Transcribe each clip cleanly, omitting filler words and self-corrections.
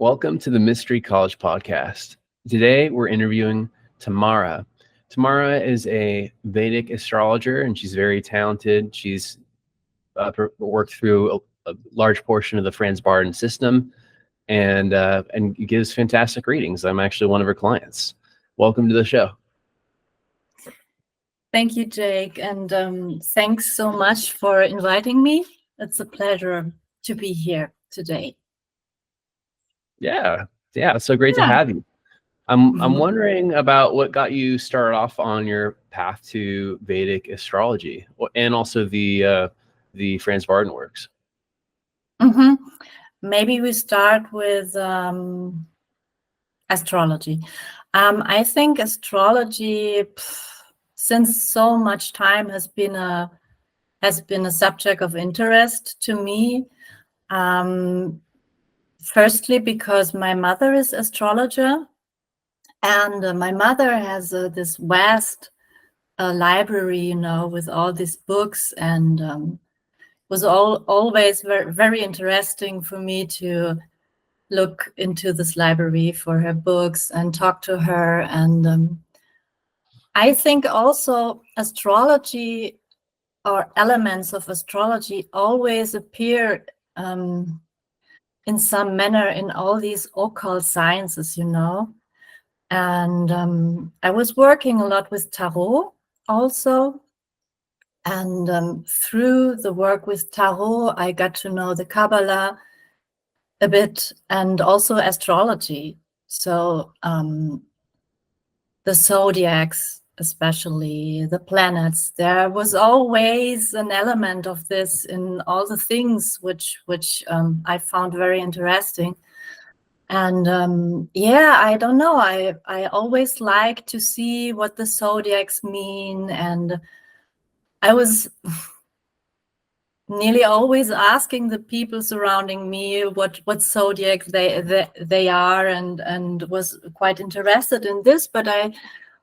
Welcome to the Mystery College Podcast. Today we're interviewing Tamara. Tamara is a Vedic astrologer and she's very talented. She's worked through a large portion of the Franz Bardon system and gives fantastic readings. I'm actually one of her clients. Welcome to the show. Thank you, Jake, and thanks so much for inviting me. It's a pleasure to be here today. Yeah, so great to have you. I'm wondering about what got you started off on your path to Vedic astrology and also the Franz Bardon works. Maybe we start with astrology. I think astrology, since so much time, has been a subject of interest to me. Firstly, because my mother is astrologer, and my mother has this vast library, with all these books, and was always very, very interesting for me to look into this library for her books and talk to her. And I think also astrology or elements of astrology always appear in some manner in all these occult sciences, And I was working a lot with tarot also. And through the work with tarot, I got to know the Kabbalah a bit and also astrology. So the zodiacs, especially the planets, there was always an element of this in all the things which I found very interesting. And I don't know, I always like to see what the zodiacs mean, and I was nearly always asking the people surrounding me what zodiac they are, and was quite interested in this, but I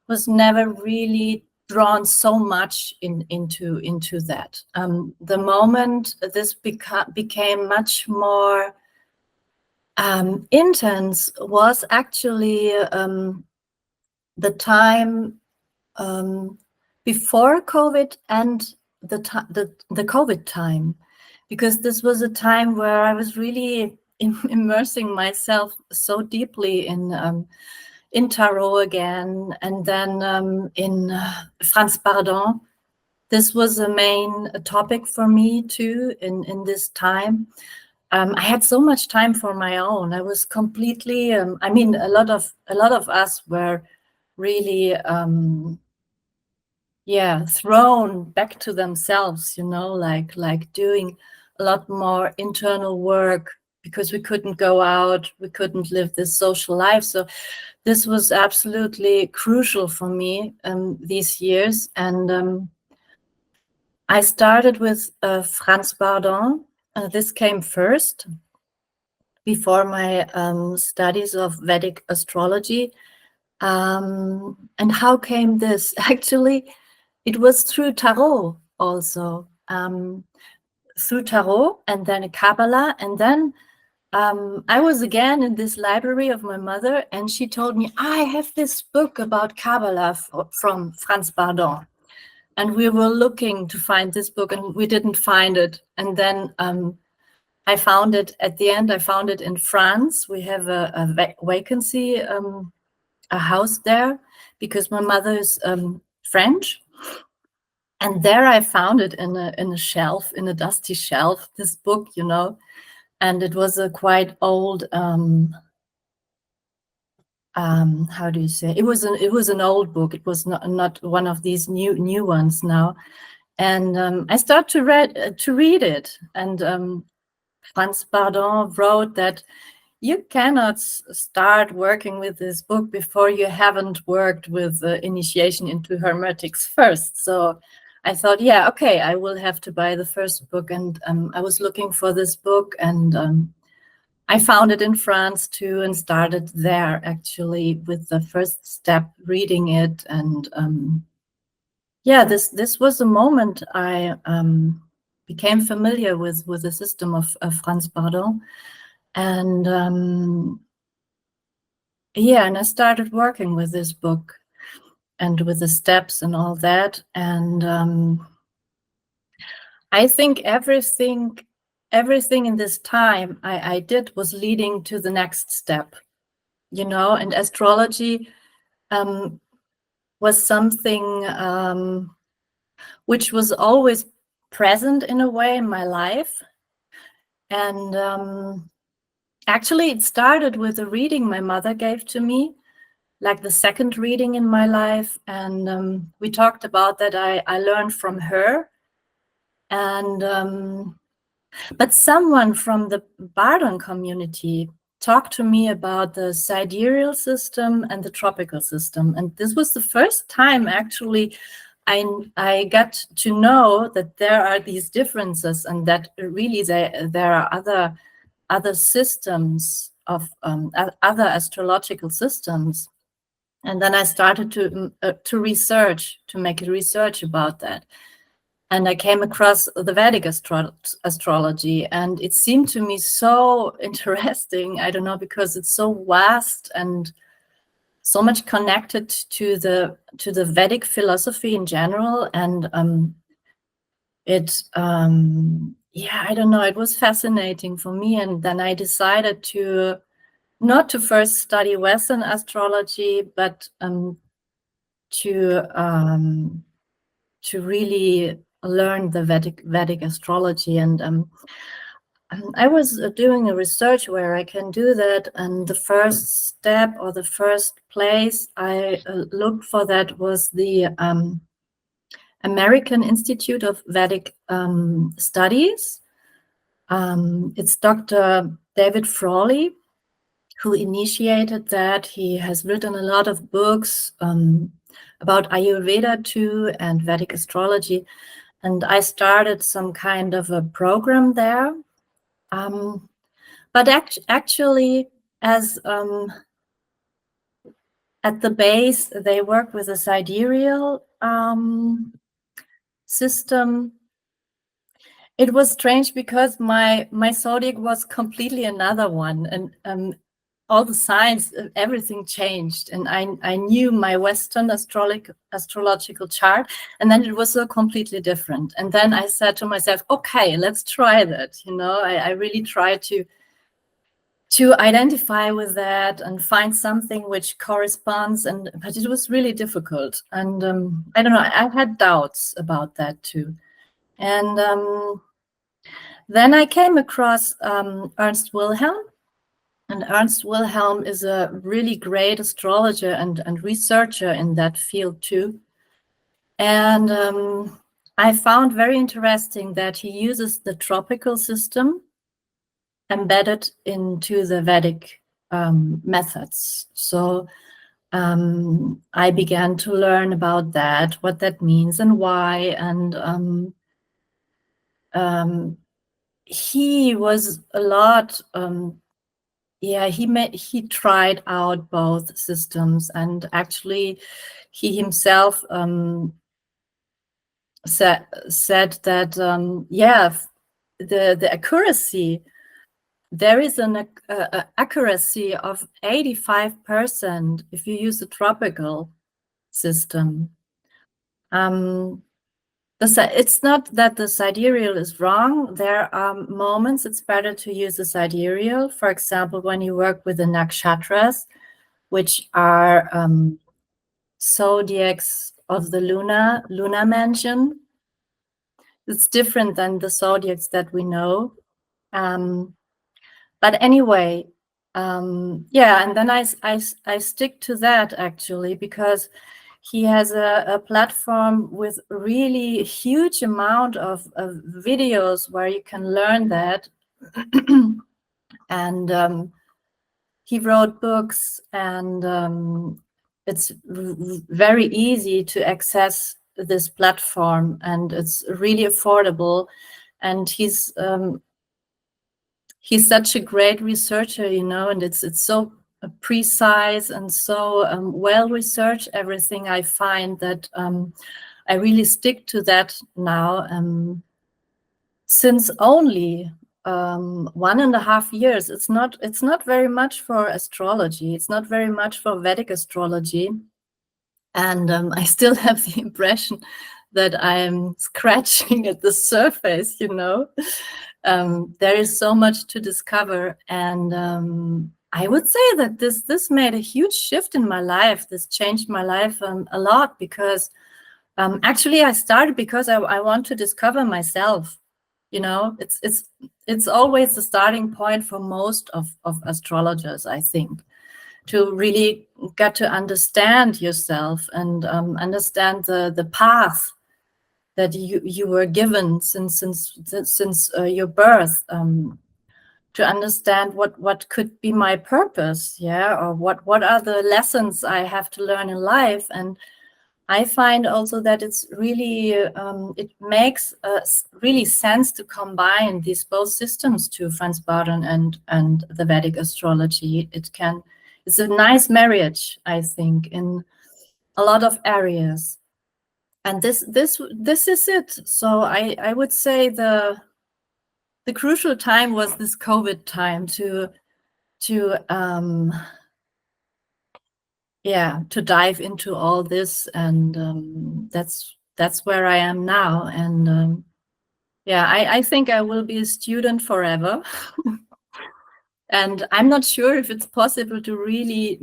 was never really drawn so much into that. The moment this became much more intense was actually the time before COVID and the COVID time, because this was a time where I was really immersing myself so deeply in tarot again, and then in Franz Bardon. This was a main topic for me too in this time. I had so much time for my own. I was completely. I mean, a lot of us were really. Thrown back to themselves, like doing a lot more internal work, because we couldn't go out, we couldn't live this social life. So this was absolutely crucial for me these years. And I started with Franz Bardon. This came first before my studies of Vedic astrology. And how came this? Actually, it was through tarot also, through tarot, and then Kabbalah. And then I was again in this library of my mother, and she told me, I have this book about Kabbalah from Franz Bardon. And we were looking to find this book, and we didn't find it. And then I found it at the end. I found it in France. We have a vacancy, a house there, because my mother is French. And there I found it in a shelf, in a dusty shelf, this book, and it was a quite old, how do you say? It was an old book. It was not one of these new ones now. And I started to read it. And Franz Bardon wrote that you cannot start working with this book before you haven't worked with initiation into Hermetics first. So I thought, yeah, okay, I will have to buy the first book. And I was looking for this book, and I found it in France too, and started there actually with the first step, reading it. And this was a moment I became familiar with the system of Franz Bardon. And yeah, and I started working with this book and with the steps and all that. And I think everything in this time I did was leading to the next step, you know. And astrology was something which was always present in a way in my life. And actually, it started with a reading my mother gave to me, like the second reading in my life. And we talked about that. I learned from her. And but someone from the Bardon community talked to me about the sidereal system and the tropical system. And this was the first time actually I got to know that there are these differences, and that really there are other systems of other astrological systems. And then I started to research, to make research about that. And I came across the Vedic astrology, and it seemed to me so interesting. I don't know, because it's so vast and so much connected to the Vedic philosophy in general. And yeah, I don't know, it was fascinating for me. And then I decided to not to first study Western astrology, but to really learn the Vedic astrology. And I was doing a research where I can do that, and the first step or the first place I looked for that was the American Institute of Vedic Studies. It's Dr. David Frawley who initiated that. He has written a lot of books about Ayurveda too, and Vedic astrology. And I started some kind of a program there. But actually, as at the base, they work with a sidereal system. It was strange because my zodiac was completely another one, and all the signs, everything changed. And I knew my Western astrological chart, and then it was so completely different. And then I said to myself, okay, let's try that. You know, I really tried to identify with that and find something which corresponds. But it was really difficult. And I don't know, I had doubts about that too. And then I came across Ernst Wilhelm. And Ernst Wilhelm is a really great astrologer and researcher in that field too. And I found very interesting that he uses the tropical system embedded into the Vedic methods. So I began to learn about that, what that means and why. And he was a lot... yeah, he tried out both systems, and actually he himself said that yeah, the accuracy, there is an accuracy of 85% if you use a tropical system. It's not that the sidereal is wrong. There are moments it's better to use the sidereal. For example, when you work with the nakshatras, which are zodiacs of the lunar mansion. It's different than the zodiacs that we know. But anyway, yeah, and then I stick to that actually, because he has a platform with really huge amount of videos where you can learn that. And he wrote books, and it's very easy to access this platform, and it's really affordable. And he's such a great researcher, you know, and it's so precise and so well researched, everything I find, that I really stick to that now, since only 1.5 years. It's not very much for astrology. It's not very much for Vedic astrology. And I still have the impression that I'm scratching at the surface, you know. There is so much to discover. And I would say that this made a huge shift in my life. This changed my life a lot, because actually I started because I want to discover myself. You know, it's always the starting point for most of astrologers, I think, to really get to understand yourself and understand the path that you were given since your birth, to understand what could be my purpose, yeah, or what are the lessons I have to learn in life. And I find also that it's really it makes really sense to combine these both systems, to Franz Bardon and the Vedic astrology. It's a nice marriage, I think, in a lot of areas. And this is it. So I would say the crucial time was this COVID time to dive into all this, and that's where I am now. And I think I will be a student forever. And I'm not sure if it's possible to really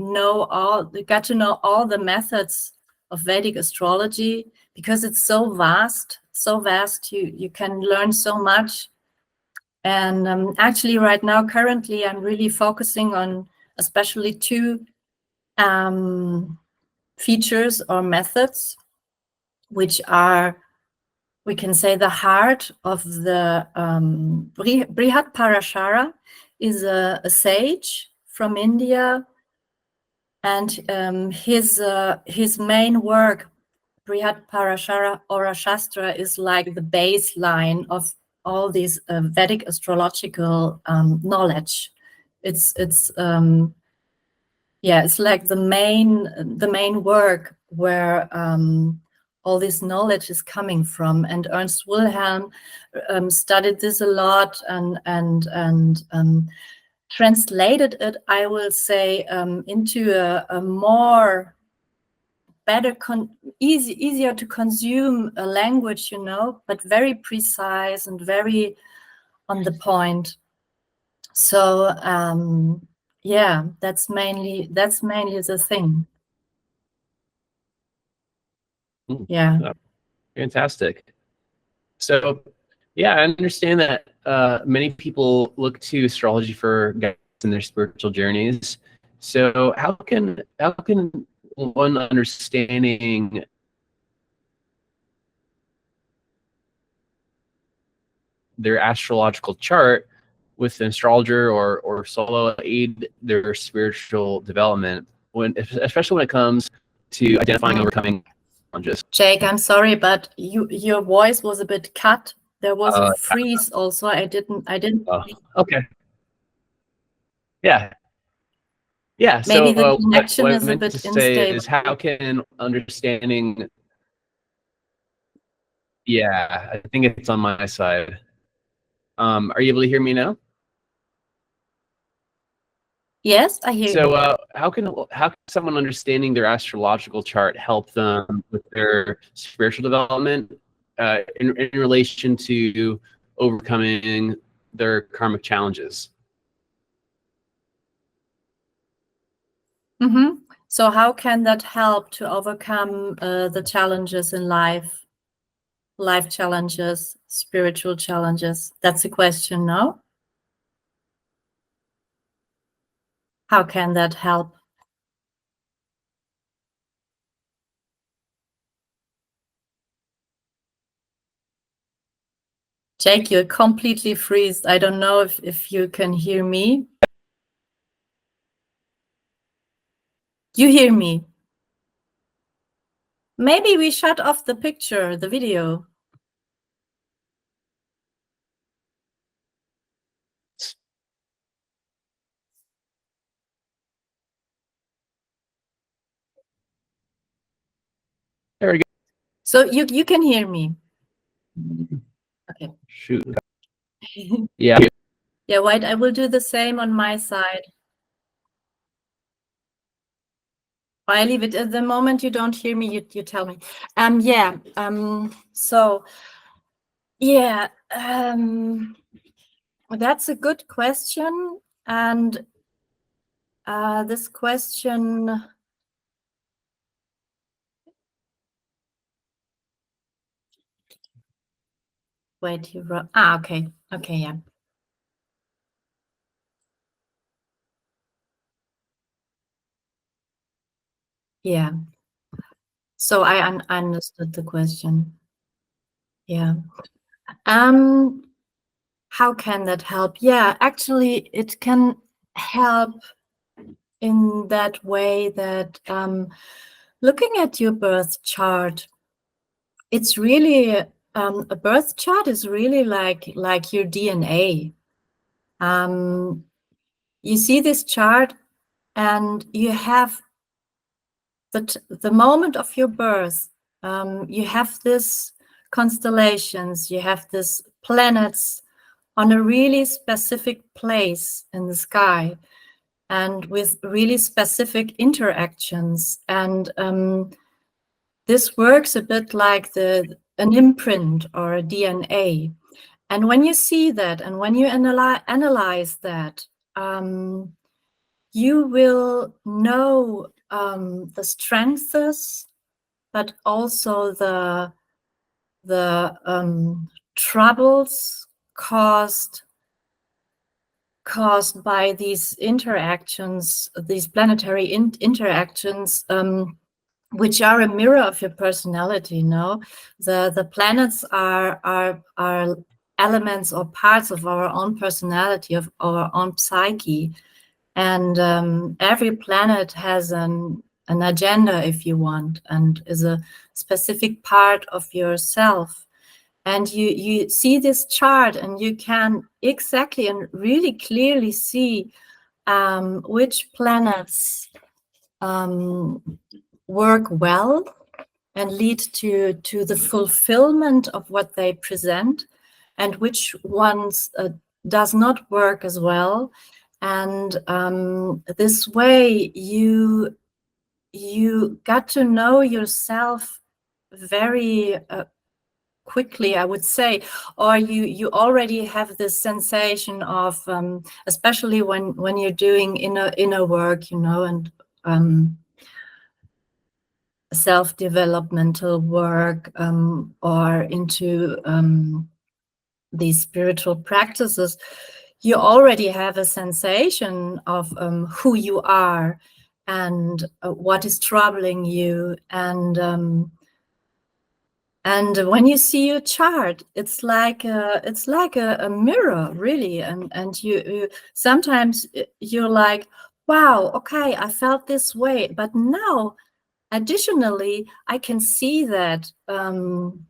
get to know all the methods of Vedic astrology, because it's so vast. You can learn so much. And actually right now, currently, I'm really focusing on especially two features or methods, which are, we can say, the heart of the Brihat Parashara is a sage from India, and his main work, Brihat Parashara Aura Shastra, is like the baseline of all these Vedic astrological knowledge. It's like the main work where all this knowledge is coming from. And Ernst Wilhelm studied this a lot and translated it, I will say, into a more better, easier to consume a language, you know, but very precise and very on the point. So that's mainly the thing. Yeah. Fantastic. So, yeah, I understand that many people look to astrology for guidance in their spiritual journeys. So, how can one understanding their astrological chart with an astrologer or solo aid their spiritual development, especially when it comes to identifying and overcoming challenges? Jake, I'm sorry, but your voice was a bit cut. There was a freeze also. I didn't. Okay. Yeah. Yeah. Maybe so the connection what is I a meant bit to say unstable. is, how can understanding? Yeah, I think it's on my side. Are you able to hear me now? Yes, I hear you. So how can someone understanding their astrological chart help them with their spiritual development in relation to overcoming their karmic challenges? Mm-hmm. So how can that help to overcome the challenges in life challenges, spiritual challenges? That's the question, no? How can that help? Jake, you're completely freezed. I don't know if you can hear me. You hear me? Maybe we shut off the picture, the video. There we go. So you can hear me. Okay. Shoot. Yeah. Yeah, wait, I will do the same on my side. I leave it at the moment you don't hear me, you tell me. So yeah, that's a good question. And this question, wait, you wrote, okay, yeah. Yeah. So I understood the question. Yeah. How can that help? Yeah, actually, it can help in that way that looking at your birth chart, it's really a birth chart is really like your DNA. You see this chart, and you have the moment of your birth. You have this constellations. You have this planets on a really specific place in the sky, and with really specific interactions. And this works a bit like an imprint or a DNA. And when you see that, and when you analyze that, you will know the strengths, but also the troubles caused by these interactions, these planetary interactions, which are a mirror of your personality. No, the planets are elements or parts of our own personality, of our own psyche, and every planet has an agenda, if you want, and is a specific part of yourself. And you see this chart, and you can exactly and really clearly see which planets work well and lead to the fulfillment of what they present, and which ones does not work as well. And this way you got to know yourself very quickly, I would say, or you already have this sensation of, especially when you're doing inner work, and self-developmental work, or into these spiritual practices, you already have a sensation of who you are, and what is troubling you. And when you see your chart, it's like a mirror, really. And you sometimes you're like, wow, okay, I felt this way, but now additionally, I can see that in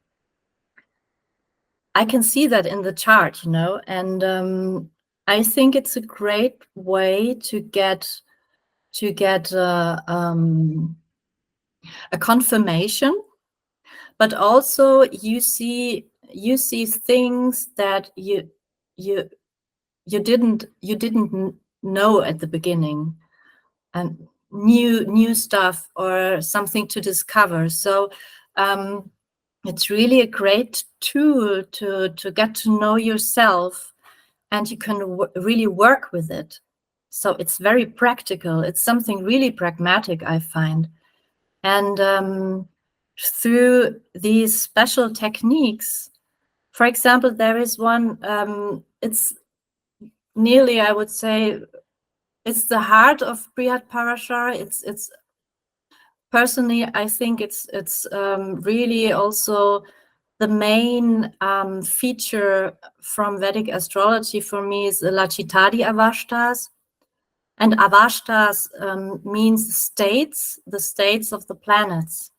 the chart, and I think it's a great way to get a confirmation. But also you see things that you didn't know at the beginning, and new stuff, or something to discover. So it's really a great tool to get to know yourself, and you can really work with it. So it's very practical. It's something really pragmatic, I find. And through these special techniques, for example, there is one, it's nearly, I would say, it's the heart of Brihat Parashar. It's personally, I think it's really also the main feature from Vedic astrology for me is the Lachitadi Avashtas. And Avashtas means states, the states of the planets.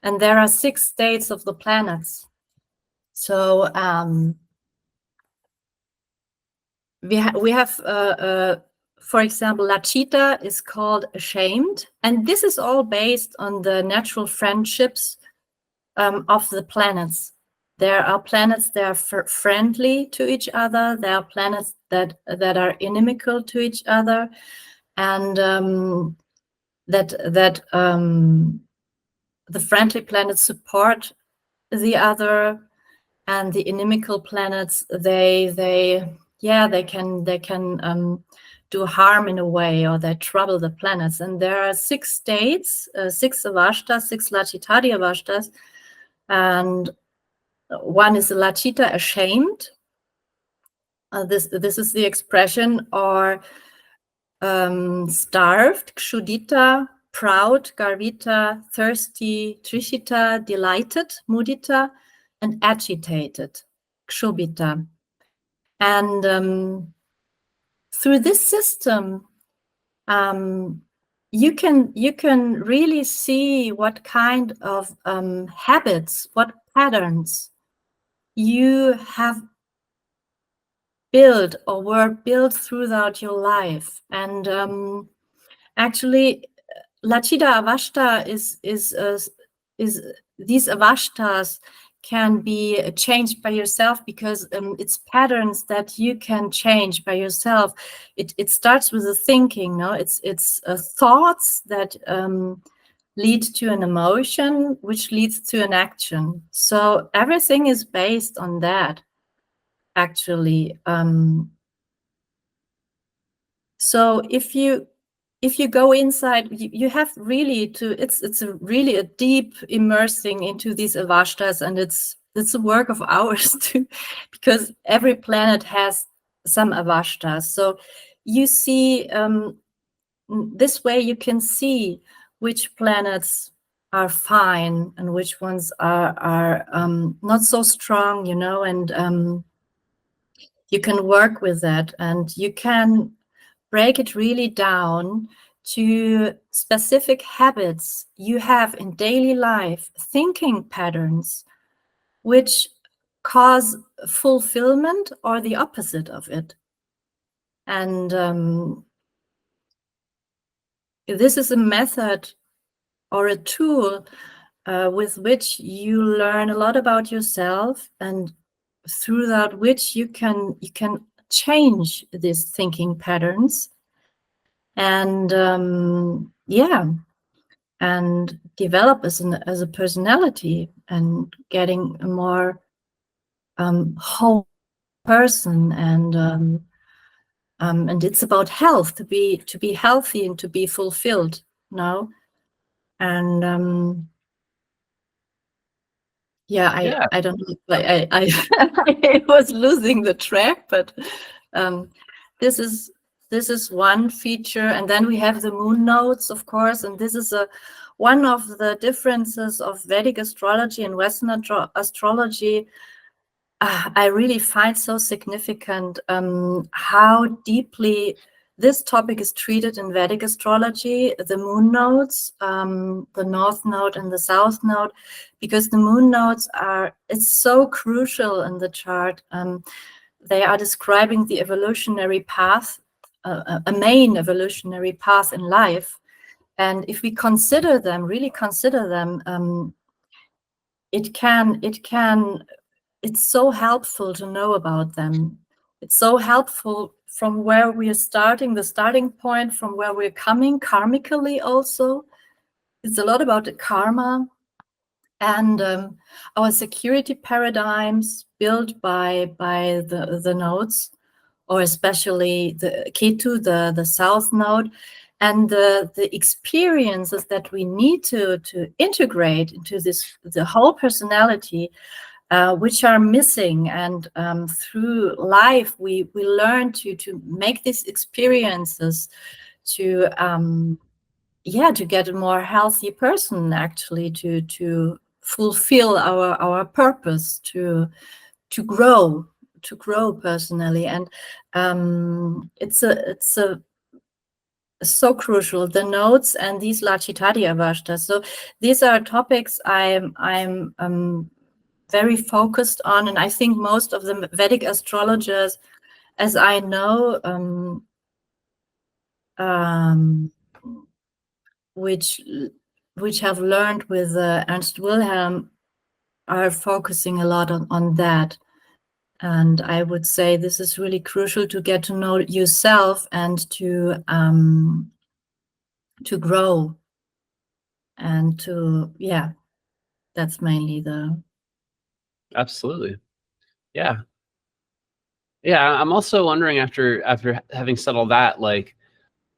And there are 6 states of the planets. So we have for example, Lachita is called ashamed, and this is all based on the natural friendships of the planets. there are planets that are friendly to each other. There are planets that are inimical to each other, and that the friendly planets support the other, and the inimical planets they can do harm in a way, or they trouble the planets. And there are 6 states, 6 avashtas, 6 lachitadi avashtas, and one is lachita, ashamed. This is the expression, or starved, kshudita, proud, garvita, thirsty, trishita, delighted, mudita, and agitated, kshobita. And through this system, you can really see what kind of habits, what patterns you have built or were built throughout your life. And actually, Lachita Avashta is these avashtas can be changed by yourself, because it's patterns that you can change by yourself. It starts with the thinking, no? It's thoughts that lead to an emotion, which leads to an action. So everything is based on that, actually. So if you go inside, you have really to, it's really a deep immersing into these avashtas, and it's a work of hours too, because every planet has some avashtas. So you see, this way you can see which planets are fine and which ones are not so strong, you know, and you can work with that, and you can break it really down to specific habits you have in daily life, thinking patterns, which cause fulfillment or the opposite of it. And this is a method or a tool with which you learn a lot about yourself, and through that which you can change these thinking patterns, and and develop as a personality, and getting a more whole person. And it's about health, to be healthy and to be fulfilled, no? And I don't know, I was losing the track, but this is one feature. And then we have the moon nodes, of course, and this is one of the differences of Vedic astrology and Western astrology. I really find so significant how deeply this topic is treated in Vedic astrology, the moon nodes, the north node and the south node, because the moon nodes it's so crucial in the chart. They are describing the evolutionary path, a main evolutionary path in life. And if we really consider them, it's so helpful to know about them. It's so helpful from where we are starting, the starting point, from where we're coming, karmically also. It's a lot about the karma and our security paradigms built by the nodes, or especially the Ketu, the south node, and the experiences that we need to integrate into the whole personality, which are missing. And through life, we learn to make these experiences to get a more healthy person, actually, to fulfill our purpose, to grow personally. And it's so crucial, the nodes and these lachitadi avashtas. So these are topics I'm very focused on, and I think most of the Vedic astrologers, as I know, which have learned with Ernst Wilhelm, are focusing a lot on that. And I would say this is really crucial to get to know yourself and to grow and to, yeah, that's mainly the. Absolutely. Yeah. Yeah. I'm also wondering, after having said all that, like,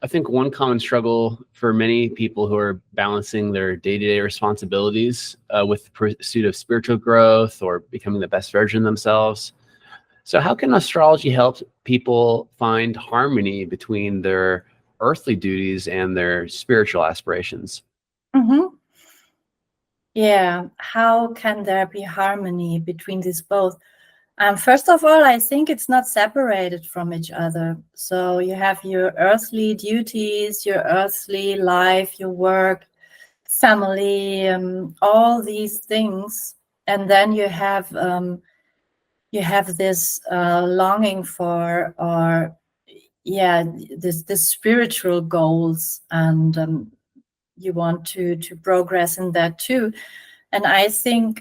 I think one common struggle for many people who are balancing their day-to-day responsibilities with the pursuit of spiritual growth or becoming the best version of themselves. So how can astrology help people find harmony between their earthly duties and their spiritual aspirations? Mm-hmm. Yeah, how can there be harmony between these both? First of all, I think it's not separated from each other. So you have your earthly duties, your earthly life, your work, family, all these things, and then you have this longing for, or yeah, this spiritual goals, and you want to progress in that too. And I think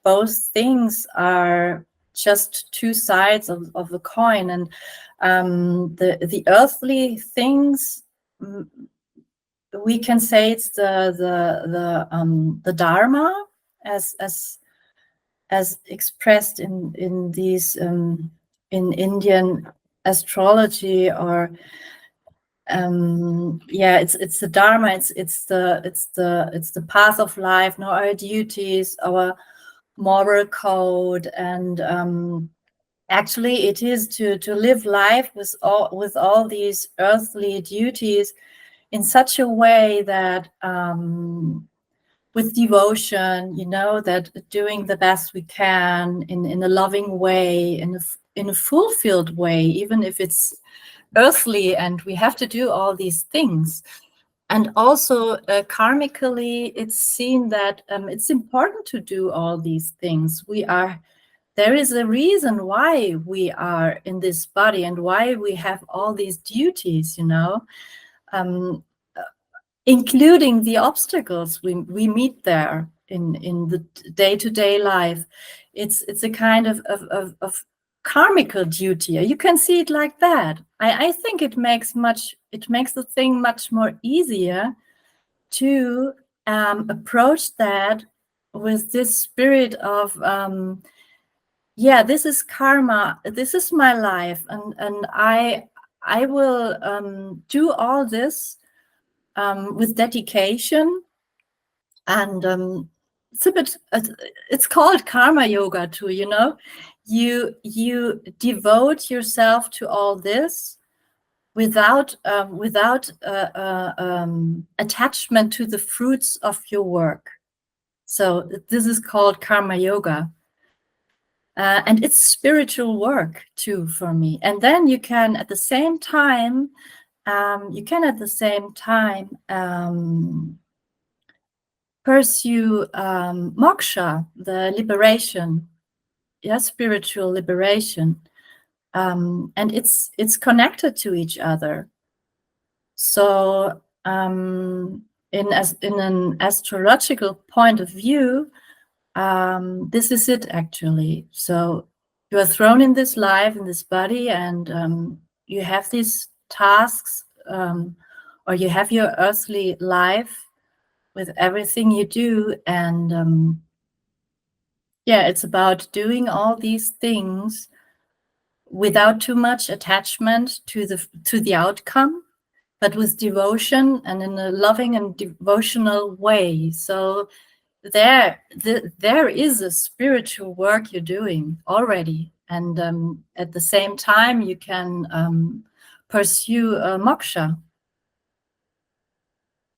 both things are just two sides of the coin. And the earthly things, we can say it's the dharma, as expressed in these in Indian astrology, or yeah, it's the dharma, it's the path of life, no, our duties, our moral code, and actually it is to live life with all these earthly duties in such a way that with devotion, that doing the best we can in a loving way, in a fulfilled way, even if it's earthly and we have to do all these things. And also karmically, it's seen that it's important to do all these things. There is a reason why we are in this body and why we have all these duties, um, including the obstacles we meet there in the day-to-day life. It's a kind of karmical duty. You can see it like that. I think it makes the thing much more easier to approach that with this spirit of this is karma, this is my life, and I will do all this with dedication. And it's called karma yoga too, you devote yourself to all this without attachment to the fruits of your work. So this is called karma yoga. And it's spiritual work too for me. And then you can at the same time pursue moksha, the liberation, spiritual liberation, and it's connected to each other. So in an astrological point of view, this is it actually. So you are thrown in this life, in this body, and you have these tasks, or you have your earthly life with everything you do, and it's about doing all these things without too much attachment to the outcome, but with devotion and in a loving and devotional way. So there is a spiritual work you're doing already, and at the same time you can pursue moksha.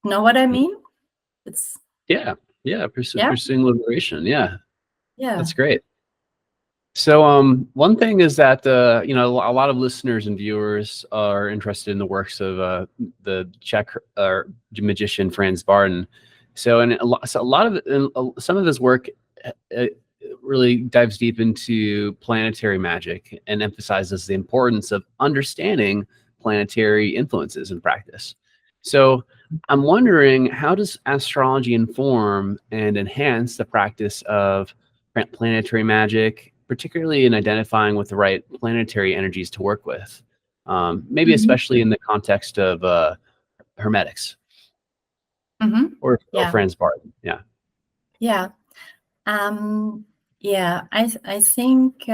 Know what I mean? It's Pursuing liberation. Yeah, yeah, that's great. So one thing is that a lot of listeners and viewers are interested in the works of the Czech magician Franz Bardon. So some of his work really dives deep into planetary magic and emphasizes the importance of understanding planetary influences in practice. So I'm wondering, how does astrology inform and enhance the practice of planetary magic, particularly in identifying with the right planetary energies to work with. Maybe especially in the context of hermetics or friends Bardon. Yeah. I think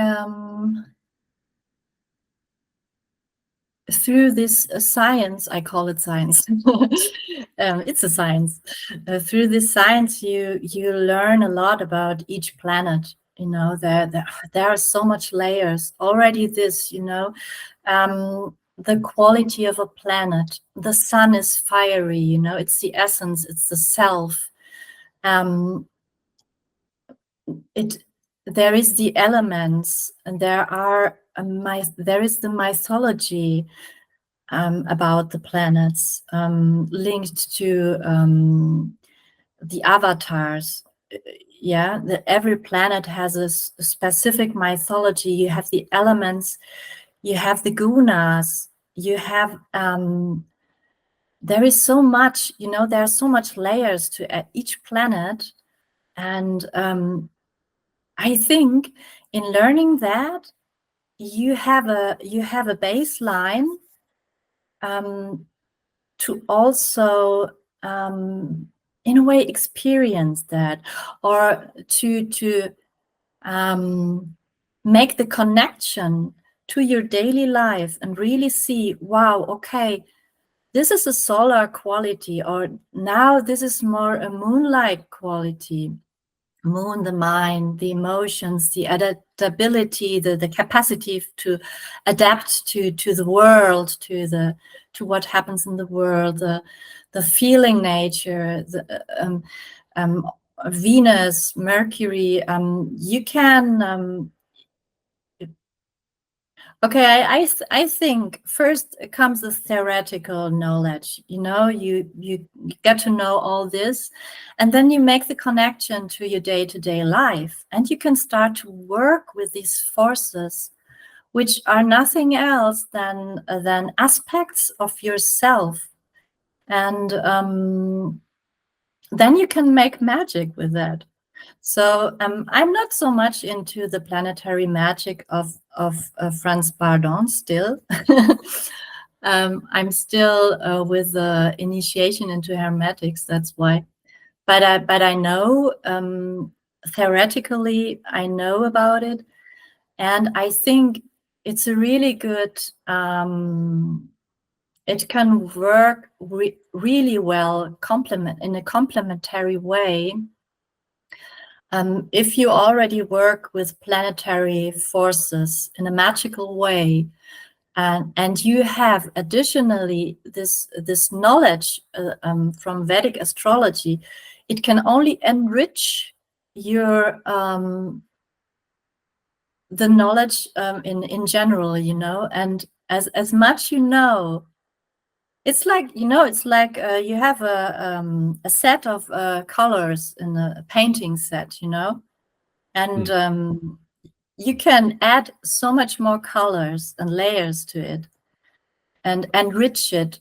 through this science, I call it science. It's a science. Through this science, you learn a lot about each planet. You know, there are so much layers already. The quality of a planet. The sun is fiery. You know, it's the essence. It's the self. There is the elements, and there is the mythology about the planets linked to the avatars. Every planet has a specific mythology. You have the elements, you have the gunas, you have there is so much, there are so much layers to each planet. And I think in learning that, you have a baseline to also in a way experience that, or to make the connection to your daily life and really see, wow, okay, this is a solar quality, or now this is more a moonlight quality. Moon, the mind, the emotions, the adaptability, the capacity to adapt to the world, to what happens in the world, the feeling nature, the Venus, Mercury. You can. Okay, I think first comes the theoretical knowledge. You get to know all this, and then you make the connection to your day-to-day life, and you can start to work with these forces, which are nothing else than aspects of yourself, and then you can make magic with that. So I'm not so much into the planetary magic of Franz Bardon still. I'm still with the initiation into hermetics. That's why. But I know theoretically I know about it, and I think it's a really good. It can work really well, in a complementary way. If you already work with planetary forces in a magical way, and you have additionally this knowledge from Vedic astrology, it can only enrich your the knowledge in general, and as much it's like you have a set of colors in a painting set, and you can add so much more colors and layers to it and enrich it.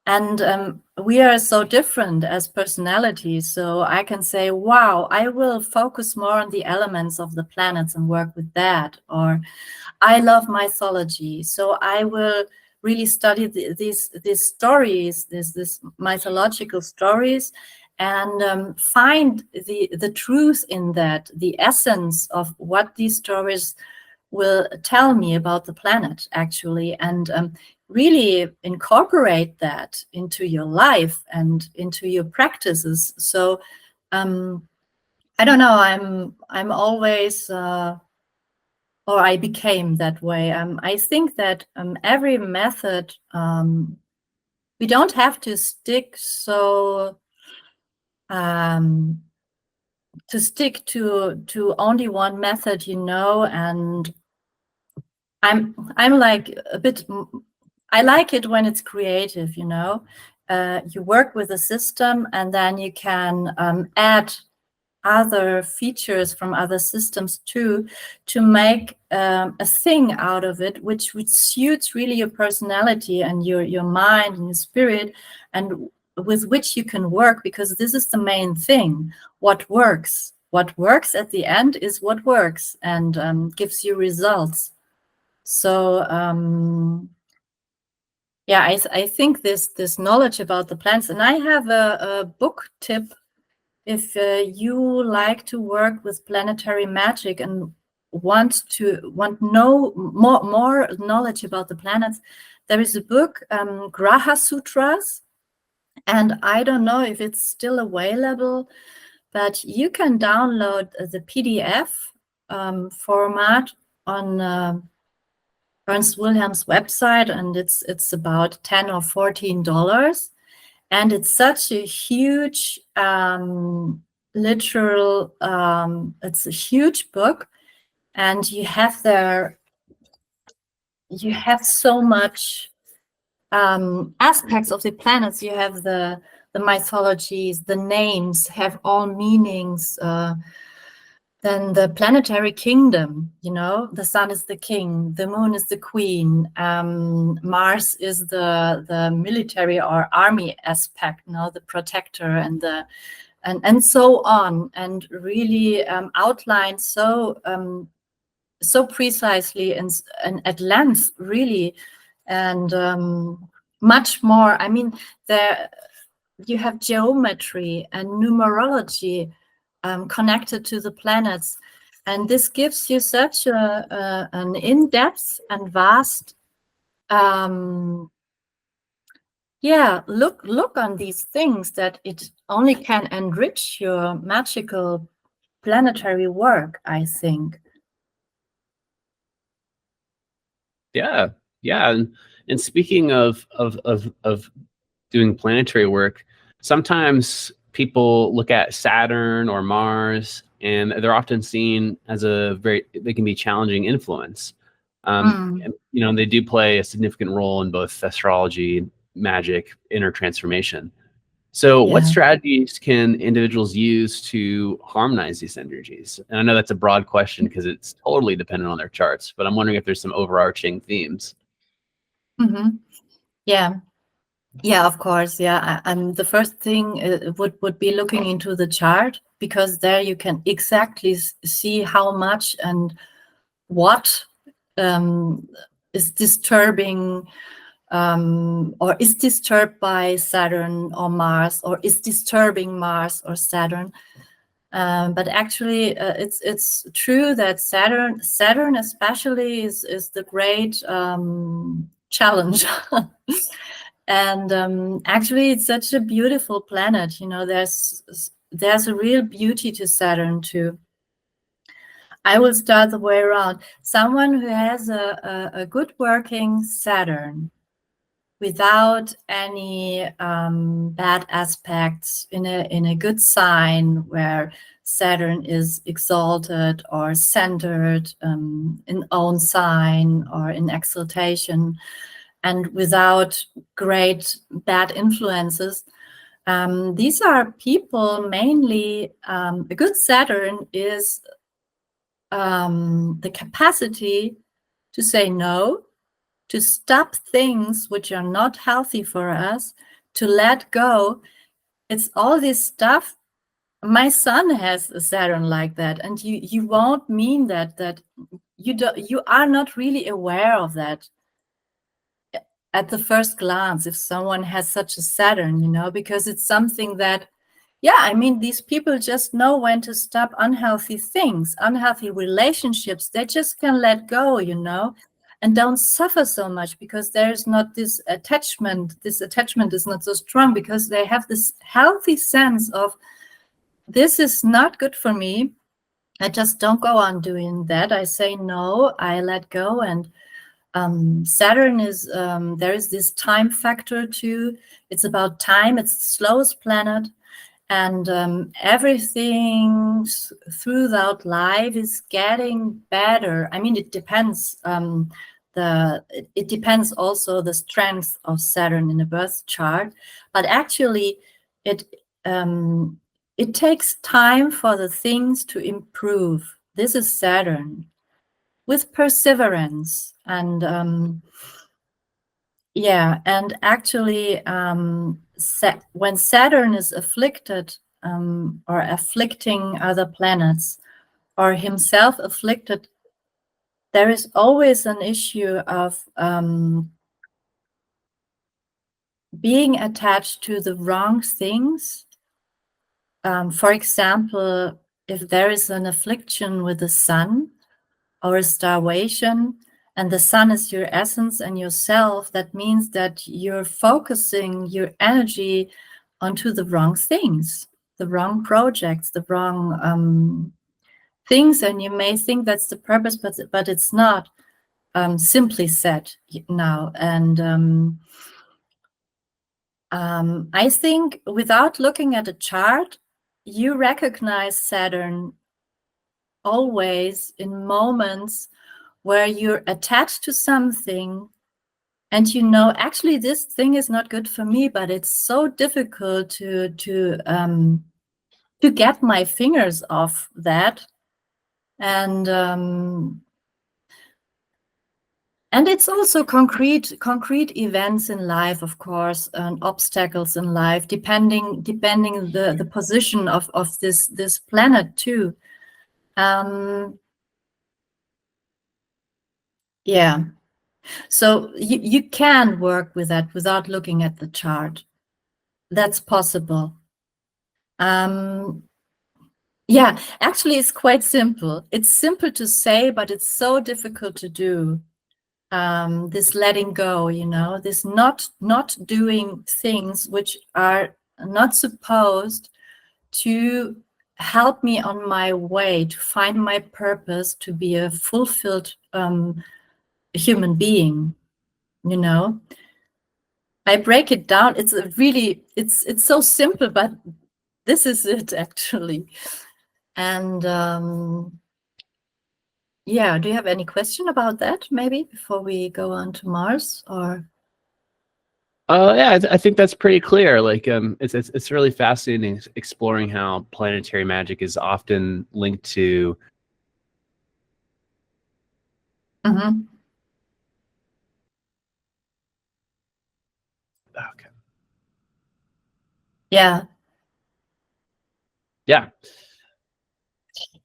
And we are so different as personalities, so I can say, wow, I will focus more on the elements of the planets and work with that. Or I love mythology, so I will really study these stories, these mythological stories, and find the truth in that, the essence of what these stories will tell me about the planet, actually, and really incorporate that into your life and into your practices. So I don't know, I'm always or I became that way. I think that every method, we don't have to stick to only one method, and I'm like a bit, I like it when it's creative, you work with a system and then you can add other features from other systems too, to make a thing out of it, which suits really your personality and your mind and your spirit, and with which you can work, because this is the main thing, what works. what works at the end is what works and gives you results. So yeah, I think this knowledge about the plants, and I have a book tip. If you like to work with planetary magic and want know more knowledge about the planets, there is a book, Graha Sutras, and I don't know if it's still available, but you can download the PDF format on Ernst Wilhelm's website, and it's about $10 or $14, and it's such a huge literal. It's a huge book, and you have so much aspects of the planets. You have the mythologies, the names have all meanings. Then the planetary kingdom, the sun is the king, the moon is the queen, Mars is the military or army aspect, the protector, and so on, and really outlined so precisely and at length, really, and much more. I mean, there you have geometry and numerology connected to the planets, and this gives you such an in-depth and vast look on these things that it only can enrich your magical planetary work, I think. Yeah, and speaking of doing planetary work, sometimes people look at Saturn or Mars, and they're often seen as they can be challenging influence. And, they do play a significant role in both astrology, magic, inner transformation. So what strategies can individuals use to harmonize these energies? And I know that's a broad question because it's totally dependent on their charts, but I'm wondering if there's some overarching themes. Mm-hmm. Yeah, of course. Yeah, and the first thing would be looking into the chart, because there you can exactly see how much and what is disturbing or is disturbed by Saturn or Mars, or is disturbing Mars or Saturn. But actually, it's true that Saturn especially is the great challenge. And actually, it's such a beautiful planet. There's a real beauty to Saturn too. I will start the way around. Someone who has a good working Saturn without any bad aspects in a good sign where Saturn is exalted or centered in own sign or in exaltation, and without great bad influences. These are people mainly, a good Saturn is the capacity to say no, to stop things which are not healthy for us, to let go. It's all this stuff. My son has a Saturn like that, and you won't mean that you are not really aware of that at the first glance if someone has such a Saturn, because it's something that, I mean, these people just know when to stop unhealthy things, unhealthy relationships. They just can let go, and don't suffer so much, because there's not this attachment. This attachment is not so strong because they have this healthy sense of, this is not good for me. I just don't go on doing that. I say no, I let go. And Saturn is, there is this time factor too. It's about time. It's the slowest planet. And everything throughout life is getting better. I mean, it depends. It depends also the strength of Saturn in a birth chart. But actually, it takes time for the things to improve. This is Saturn with perseverance. And and actually, when Saturn is afflicted, or afflicting other planets, or himself afflicted, there is always an issue of being attached to the wrong things. For example, if there is an affliction with the sun or a starvation, and the sun is your essence and yourself, that means that you're focusing your energy onto the wrong things, the wrong projects, the wrong things, and you may think that's the purpose, but it's not, simply said now. And I think without looking at a chart, you recognize Saturn always in moments where you're attached to something and you know, actually this thing is not good for me, but it's so difficult to get my fingers off that. And it's also concrete events in life, of course, and obstacles in life, depending the position of this planet too. Yeah. So you can work with that without looking at the chart. That's possible. Yeah, actually, it's quite simple. It's simple to say, but it's so difficult to do. This letting go, you know, this not doing things which are not supposed to help me on my way to find my purpose, to be a fulfilled human being, you know. I break it down. It's a really, it's so simple, but this is it actually. And yeah, do you have any question about that maybe before we go on to Mars? Or yeah, I think that's pretty clear. Like, it's really fascinating exploring how planetary magic is often linked to. Mm-hmm. Okay. Yeah. Yeah.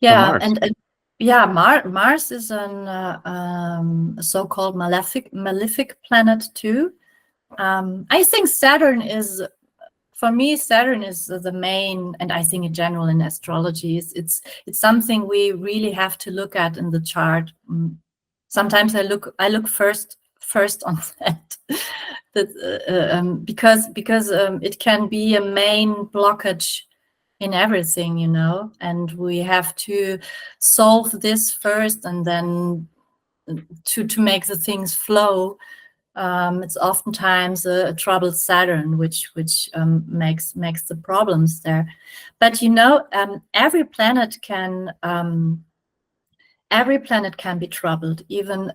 Yeah, Mars. and yeah, Mars is a so-called malefic planet too. I think Saturn is, for me, Saturn is the main, and I think in general in astrology, it's something we really have to look at in the chart. Sometimes I look first on that, because it can be a main blockage in everything, you know, and we have to solve this first, and then to make the things flow. It's oftentimes a troubled Saturn, which makes the problems there. But you know, every planet can be troubled, even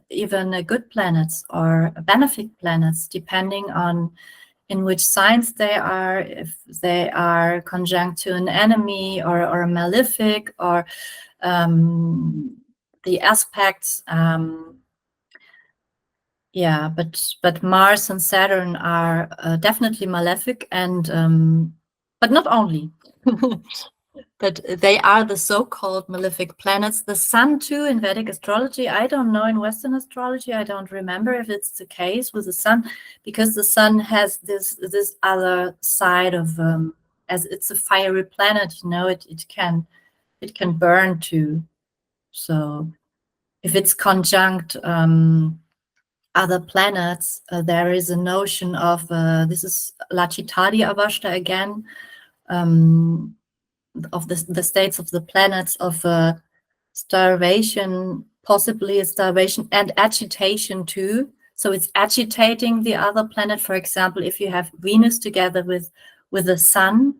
good planets or benefic planets, depending on in which signs they are, if they are conjunct to an enemy or a malefic, or the aspects. Yeah, but Mars and Saturn are definitely malefic, and but not only. But they are the so-called malefic planets. The Sun too in Vedic astrology. I don't know in Western astrology. I don't remember if it's the case with the Sun, because the Sun has this other side of, as it's a fiery planet. You know, it can burn too. So if it's conjunct other planets, there is a notion of this is Lachitadi Avashta again. Of the states of the planets, of starvation, possibly a starvation and agitation too. So it's agitating the other planet. For example, if you have Venus together with the Sun,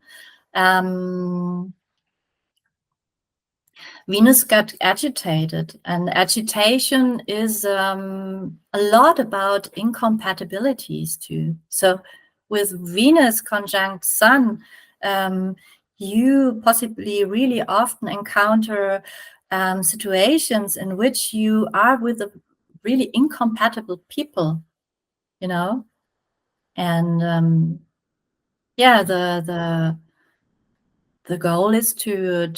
Venus got agitated, and agitation is a lot about incompatibilities too. So with Venus conjunct Sun, you possibly really often encounter situations in which you are with a really incompatible people, you know, and yeah, the the goal is to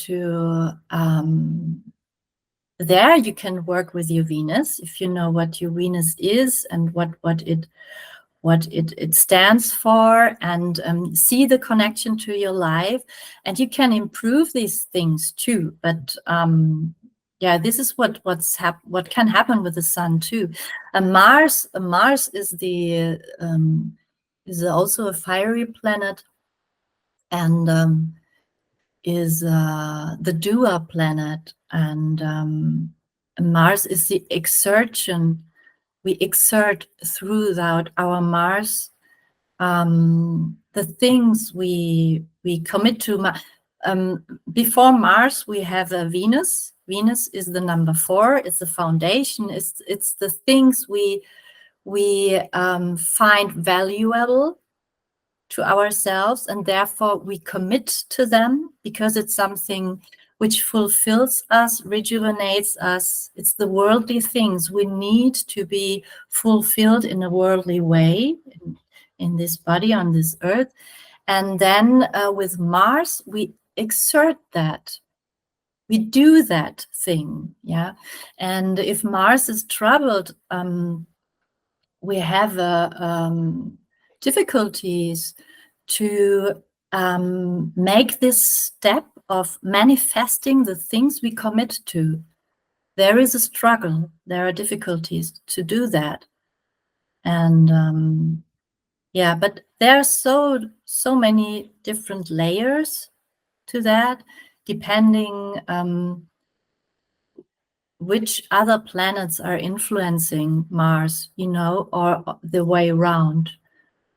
there you can work with your Venus if you know what your Venus is and what it stands for, and see the connection to your life, and you can improve these things too. But yeah, this is what can happen with the Sun too. And Mars is is also a fiery planet, and is the doer planet, and Mars is the exertion. We exert throughout our Mars the things we commit to. Before Mars, we have a Venus. Venus is the number 4. It's the foundation. It's the things we find valuable to ourselves, and therefore we commit to them because it's something which fulfills us, rejuvenates us. It's the worldly things we need to be fulfilled in a worldly way in this body on this earth. And then with Mars, we exert that. We do that thing, yeah. And if Mars is troubled, we have difficulties to make this step of manifesting the things we commit to. There is a struggle. There are difficulties to do that. And yeah, but there are so many different layers to that, depending which other planets are influencing Mars, or the way around,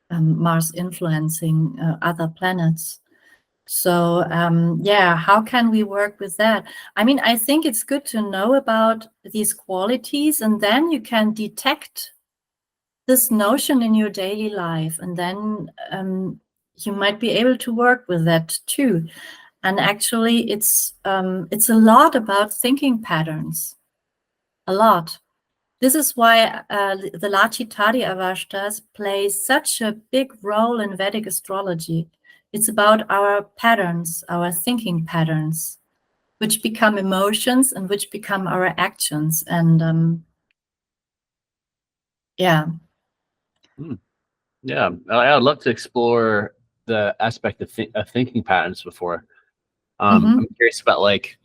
Mars influencing other planets. So yeah, how can we work with that? I mean, I think it's good to know about these qualities, and then you can detect this notion in your daily life, and then you might be able to work with that too. And actually, it's a lot about thinking patterns, a lot. This is why the Lachitari Avastas play such a big role in Vedic astrology. It's about our patterns, our thinking patterns, which become emotions and which become our actions. And yeah. Yeah, I'd love to explore the aspect of thinking patterns before. I'm curious about like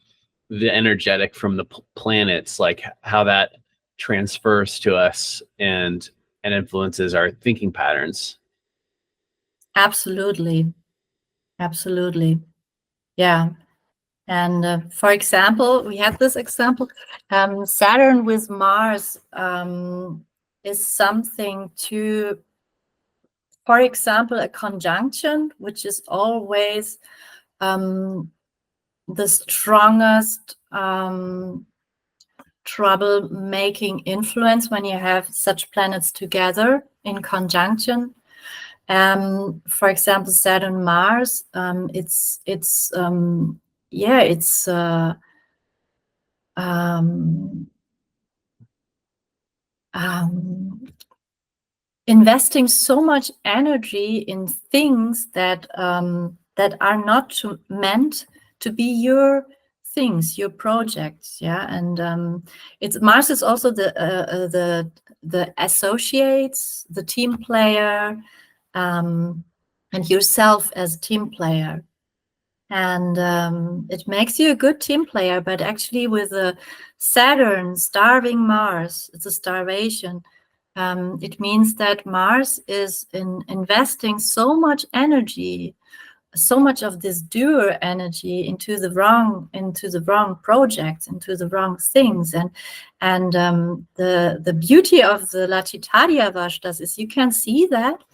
the energetic from the planets, like how that transfers to us and influences our thinking patterns. Absolutely. Yeah. And for example, we have this example, Saturn with Mars is something to, for example, a conjunction, which is always the strongest trouble-making influence when you have such planets together in conjunction. For example, Saturn Mars, investing so much energy in things that are not meant to be your things, your projects, yeah. And it's Mars is also the associates, the team player, and yourself as a team player. And it makes you a good team player, but actually with a Saturn starving Mars, it's a starvation. It means that Mars is investing so much energy, so much of this doer energy into the wrong projects, into the wrong things. And the beauty of the Lachitari Avastas is you can see that,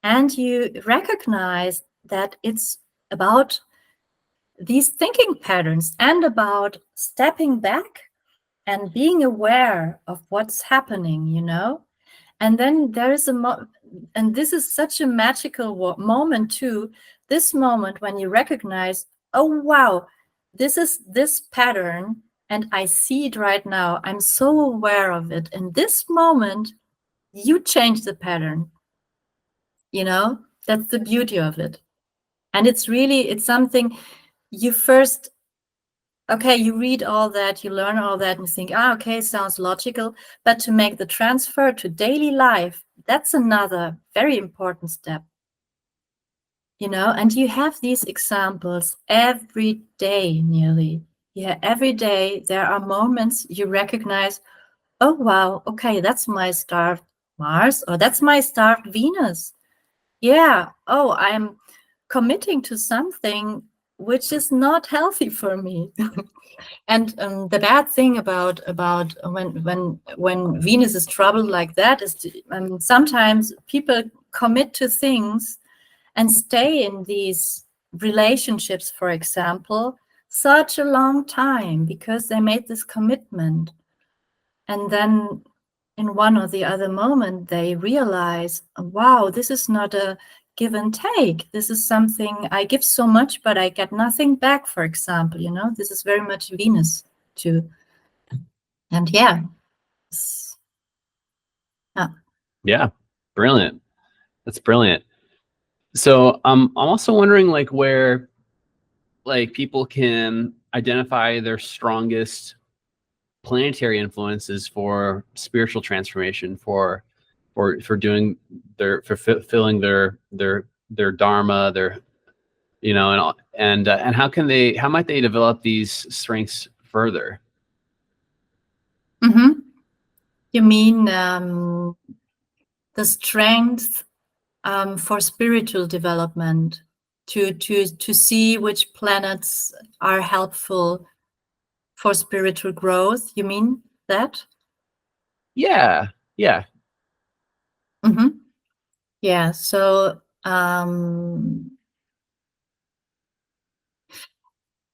and you recognize that it's about these thinking patterns and about stepping back and being aware of what's happening, And then there is and this is such a magical moment too, this moment when you recognize, oh, wow, this is this pattern, and I see it right now. I'm so aware of it. In this moment, you change the pattern, That's the beauty of it. And it's something you first, okay, you read all that, you learn all that, and you think, okay, sounds logical. But to make the transfer to daily life, that's another very important step. And you have these examples every day, nearly. Yeah, every day there are moments you recognize, oh, wow, okay, that's my star Mars, or that's my star Venus. Yeah, oh, I'm committing to something which is not healthy for me. And the bad thing about when Venus is troubled like that is sometimes people commit to things and stay in these relationships, for example, such a long time because they made this commitment. And then in one or the other moment, they realize, wow, this is not a give and take. This is something I give so much, but I get nothing back, for example. This is very much Venus too. And yeah. Yeah, brilliant. That's brilliant. So I'm also wondering like where like people can identify their strongest planetary influences for spiritual transformation, for doing their, for fulfilling their dharma, their, and how might they develop these strengths further? Mm-hmm. You mean the strength for spiritual development, to see which planets are helpful for spiritual growth? You mean that? Yeah. Mm-hmm. Yeah. So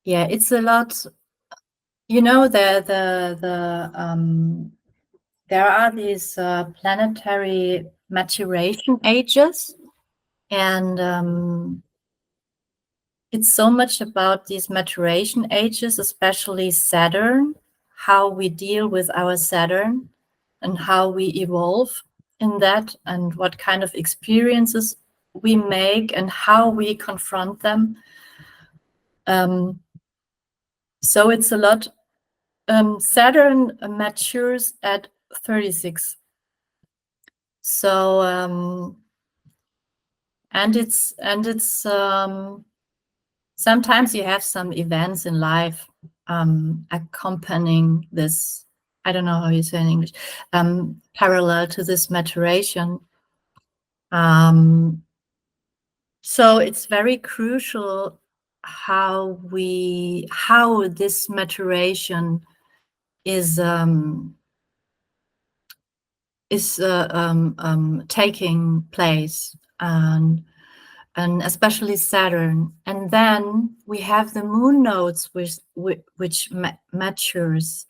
yeah, it's a lot. There are these planetary maturation ages, and it's so much about these maturation ages, especially Saturn, how we deal with our Saturn and how we evolve in that, and what kind of experiences we make and how we confront them. So it's a lot. Saturn matures at 36. So and it's sometimes you have some events in life accompanying this. I don't know how you say in English. Parallel to this maturation. So it's very crucial how this maturation is taking place, and especially Saturn. And then we have the moon nodes which matures.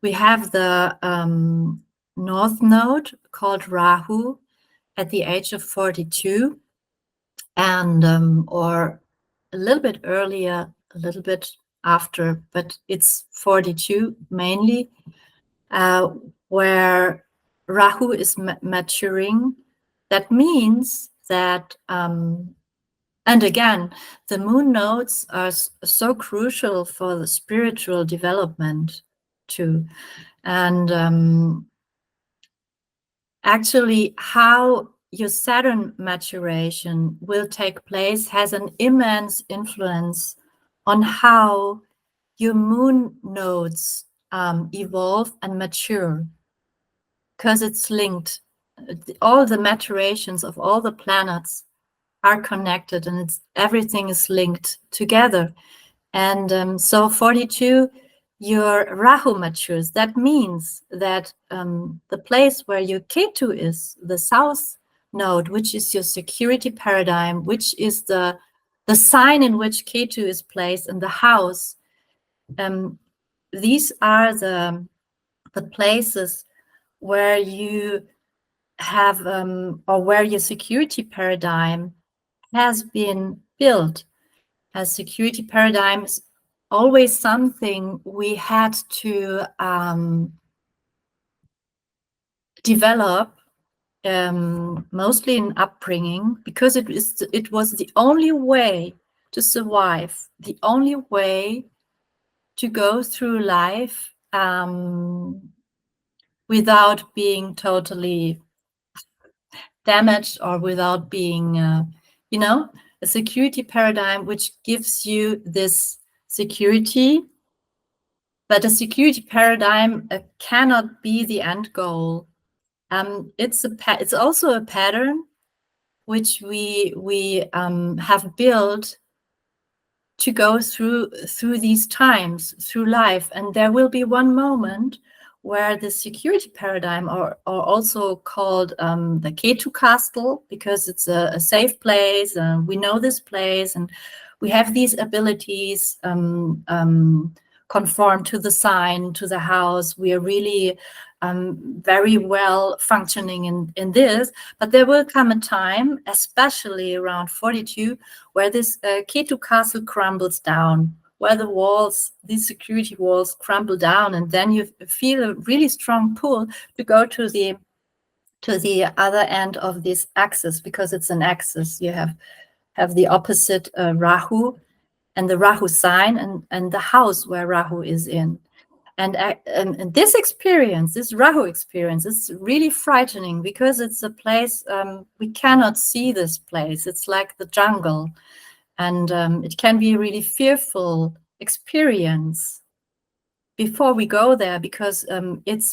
We have the north node called Rahu at the age of 42, and or a little bit earlier, a little bit after, but it's 42 mainly, where Rahu is maturing. That means that, and again, the moon nodes are so crucial for the spiritual development too. And actually, how your Saturn maturation will take place has an immense influence on how your moon nodes evolve and mature, because it's linked. All the maturations of all the planets are connected, and everything is linked together. And so 42, your Rahu matures. That means that the place where your Ketu is, the south node, which is your security paradigm, which is the sign in which Ketu is placed in the house, these are the places where you have or where your security paradigm has been built. As security paradigm is always something we had to develop, mostly in upbringing, because it was the only way to survive, the only way to go through life without being totally damaged or without being, a security paradigm which gives you this security. But a security paradigm cannot be the end goal. It's also a pattern which we have built to go through these times, through life. And there will be one moment where the security paradigm, or also called the Ketu castle, because it's a safe place, we know this place, and we have these abilities conform to the sign, to the house. We are really very well functioning in this. But there will come a time, especially around 42, where this Ketu castle crumbles down, where the walls, these security walls, crumble down, and then you feel a really strong pull to go to the other end of this axis, because it's an axis. You have the opposite Rahu, and the Rahu sign, and the house where Rahu is in. And this experience, this Rahu experience, is really frightening, because it's a place we cannot see this place. It's like the jungle, and it can be a really fearful experience before we go there, because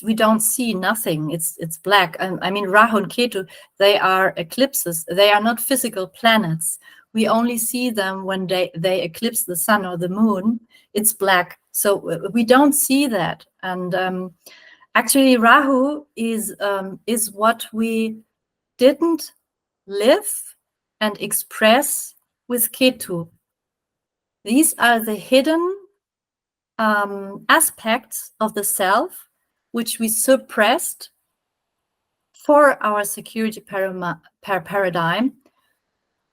we don't see nothing. It's black. I mean, Rahu and Ketu, they are eclipses. They are not physical planets. We only see them when they eclipse the sun or the moon. It's black. So we don't see that. And actually, Rahu is what we didn't live and express with Ketu. These are the hidden aspects of the self which we suppressed for our security paradigm,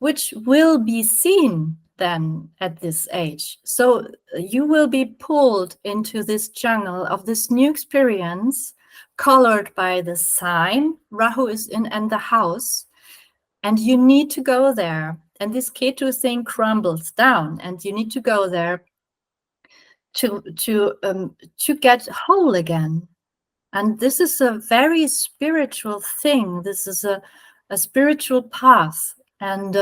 which will be seen then at this age. So you will be pulled into this jungle of this new experience, colored by the sign Rahu is in and the house, and you need to go there. And this Ketu thing crumbles down, and you need to go there to get whole again. And this is a very spiritual thing. This is a spiritual path. And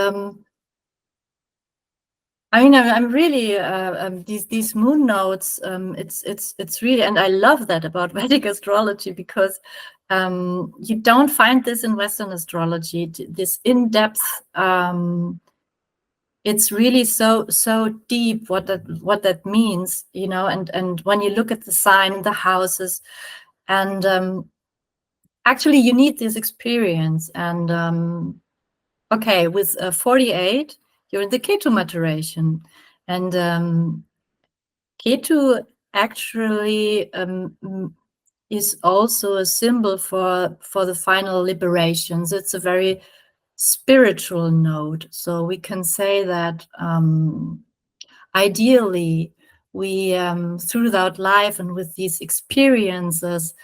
I mean, I'm really these moon nodes. It's really, and I love that about Vedic astrology, because you don't find this in Western astrology. This in-depth. It's really so deep what that means, and when you look at the sign, the houses, and actually you need this experience. And okay, with 48, you're in the Ketu maturation, and Ketu actually is also a symbol for the final liberations. It's a very spiritual node. So we can say that ideally we throughout life and with these experiences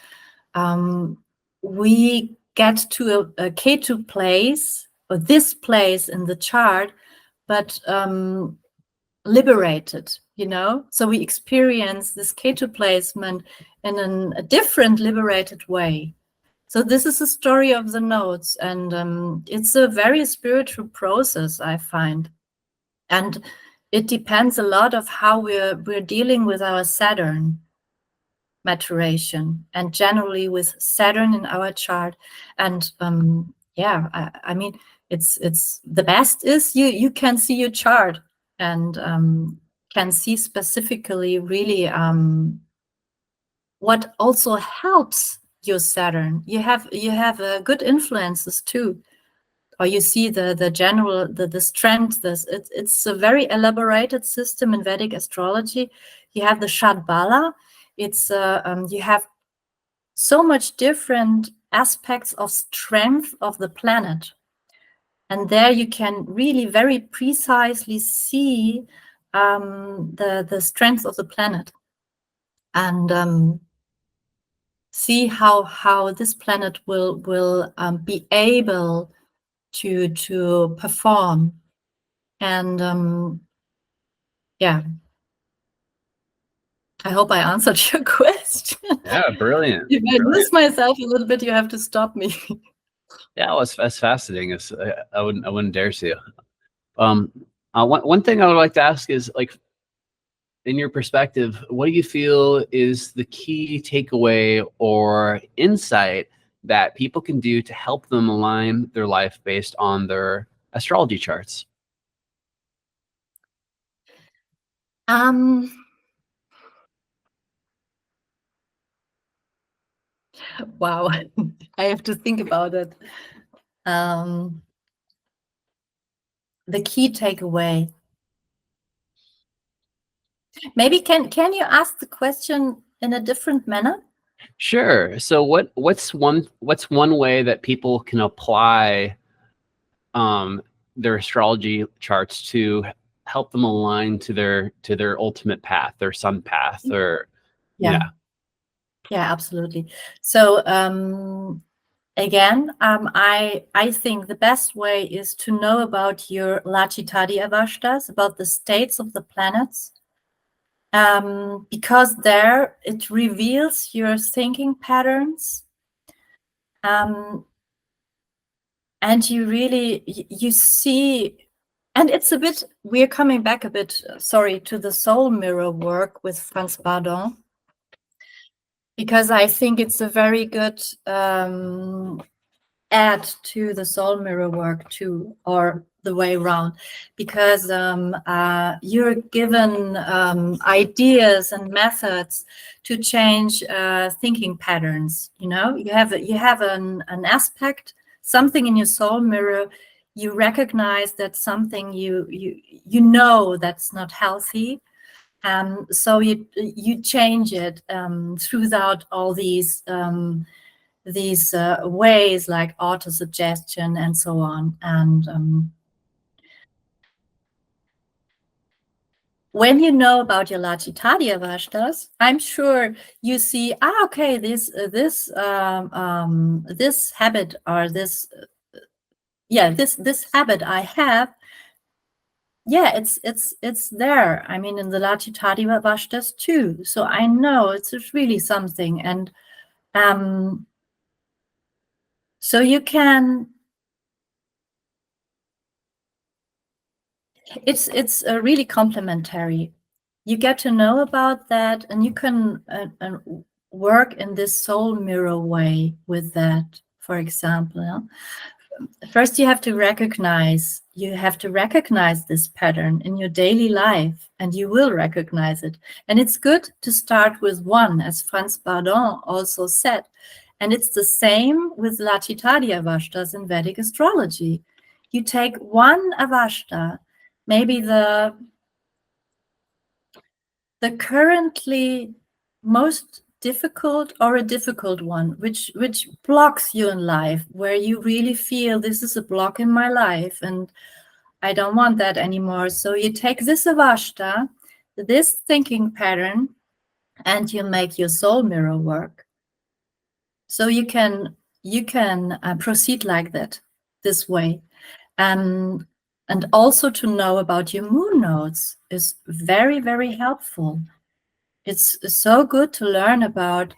we get to a Ketu place, or this place in the chart, but liberated, so we experience this Ketu placement in a different liberated way. So this is the story of the nodes, and it's a very spiritual process, I find. And it depends a lot of how we're dealing with our Saturn maturation, and generally with Saturn in our chart. And I mean, it's the best is you can see your chart, and can see specifically really what also helps your Saturn. You have good influences too, or you see the general the strength. It's a very elaborated system in Vedic astrology. You have the Shadbala. It's you have so much different aspects of strength of the planet, and there you can really very precisely see the strength of the planet, and see how this planet will be able to perform. And yeah. I hope I answered your question. Yeah, brilliant. If I lose myself a little bit, you have to stop me. Yeah, well, that's fascinating. I wouldn't dare to. One thing I would like to ask is, like, in your perspective, what do you feel is the key takeaway or insight that people can do to help them align their life based on their astrology charts? Wow, I have to think about it. The key takeaway. Maybe can you ask the question in a different manner? Sure. So what's one way that people can apply their astrology charts to help them align to their ultimate path, their sun path, or Yeah, absolutely. So again, I think the best way is to know about your Lachitadi Avashtas, about the states of the planets, because there it reveals your thinking patterns, and you see, and it's a bit, we're coming back a bit, sorry, to the soul mirror work with Franz Bardon, because I think it's a very good add to the soul mirror work too, or the way around, because you're given ideas and methods to change thinking patterns. You know, you have an aspect, something in your soul mirror. You recognize that something you know that's not healthy, so you change it throughout all these ways like auto-suggestion and so on. And when you know about your Lachitadi Avashtas, I'm sure you see, okay, this habit, or this habit I have, it's there. I mean, in the Lachitadi Avashtas too. So I know it's really something. And so you can, it's really complementary. You get to know about that, and you can work in this soul mirror way with that. For example, first you have to recognize this pattern in your daily life, and you will recognize it. And it's good to start with one, as Franz Bardon also said. And it's the same with Lachitadi Avashtas in Vedic astrology. You take one Avashta, maybe the currently most difficult, or a difficult one, which blocks you in life, where you really feel this is a block in my life and I don't want that anymore. So you take this Avashta, this thinking pattern, and you make your soul mirror work. So you can proceed like that, this way. And also to know about your moon nodes is very, very helpful. It's so good to learn about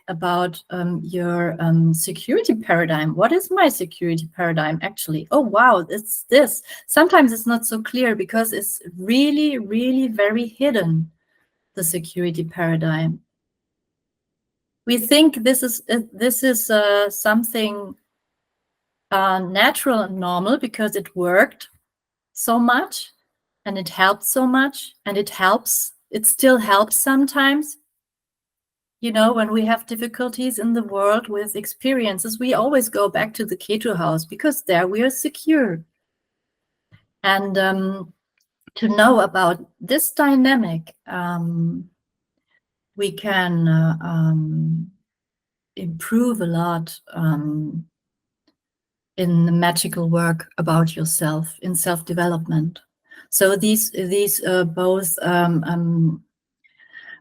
your security paradigm. What is my security paradigm actually? Oh, wow, it's this. Sometimes it's not so clear because it's really, really very hidden, the security paradigm. We think this is something natural and normal because it worked so much and it helped so much, and it still helps sometimes. You know, when we have difficulties in the world with experiences, we always go back to the Ketu house because there we are secure. And to know about this dynamic, we can improve a lot in the magical work about yourself, in self-development. So these both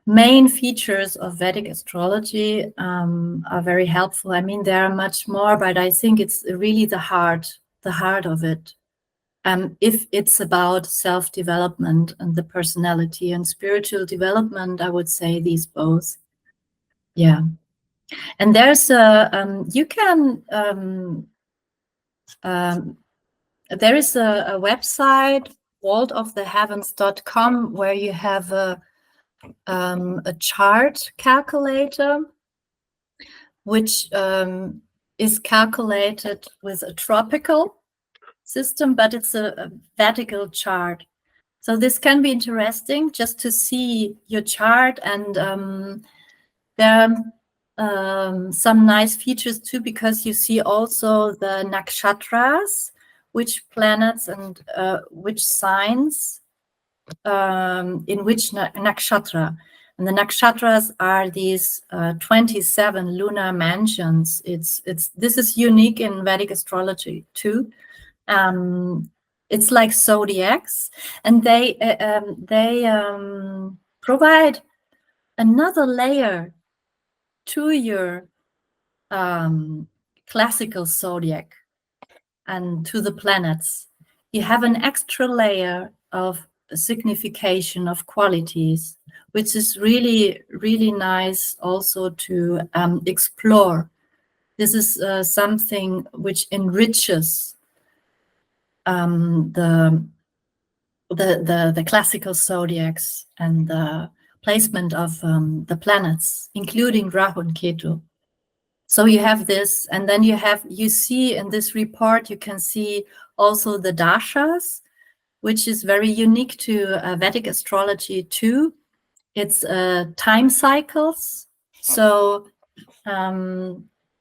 main features of Vedic astrology are very helpful. I mean, there are much more, but I think it's really the heart of it. If it's about self-development and the personality and spiritual development, I would say these both. Yeah. And there's you can there is a website, vaultoftheheavens.com, where you have a chart calculator, which is calculated with a tropical system, but it's a vertical chart. So this can be interesting just to see your chart, and there are some nice features too, because you see also the nakshatras, which planets and which signs in which nakshatra. And the nakshatras are these 27 lunar mansions. This is unique in Vedic astrology too. It's like zodiacs, and they provide another layer to your classical zodiac and to the planets. You have an extra layer of signification of qualities, which is really, really nice also to explore. This is something which enriches the classical zodiacs and the placement of the planets, including Rahu and Ketu. So you have this, and then you see in this report, you can see also the dashas, which is very unique to Vedic astrology too. It's time cycles. So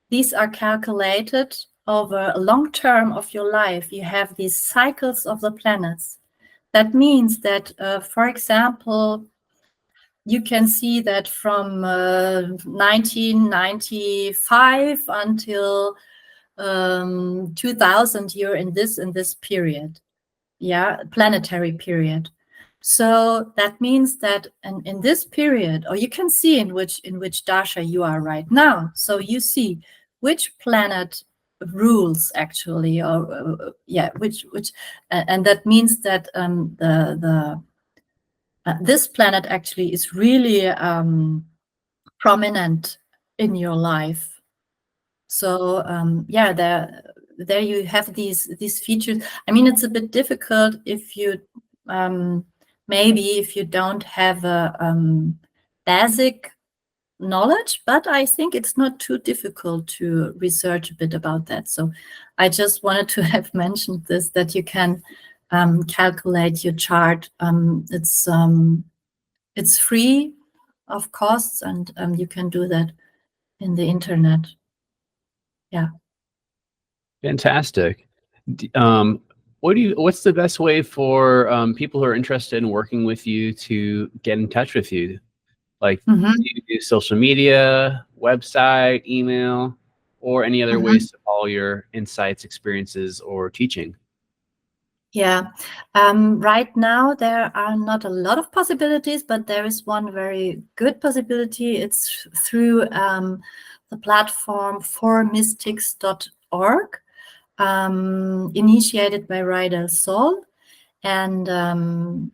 these are calculated over a long term of your life. You have these cycles of the planets. That means that, for example, you can see that from 1995 until 2000, you're in this period, planetary period. So that means that in this period, or you can see in which dasha you are right now. So you see which planet rules actually, or which and that means that this planet actually is really prominent in your life. So there you have these features. I mean, it's a bit difficult if you maybe if you don't have a basic knowledge, but I think it's not too difficult to research a bit about that. So I just wanted to have mentioned this, that you can calculate your chart. It's free of costs, and you can do that in the internet. Yeah. Fantastic. What's the best way for people who are interested in working with you to get in touch with you? Like, do you do social media, website, email, or any other ways to follow your insights, experiences, or teaching? Yeah. Right now, there are not a lot of possibilities, but there is one very good possibility. It's through the platform formystics.org, initiated by Ryder Sol. And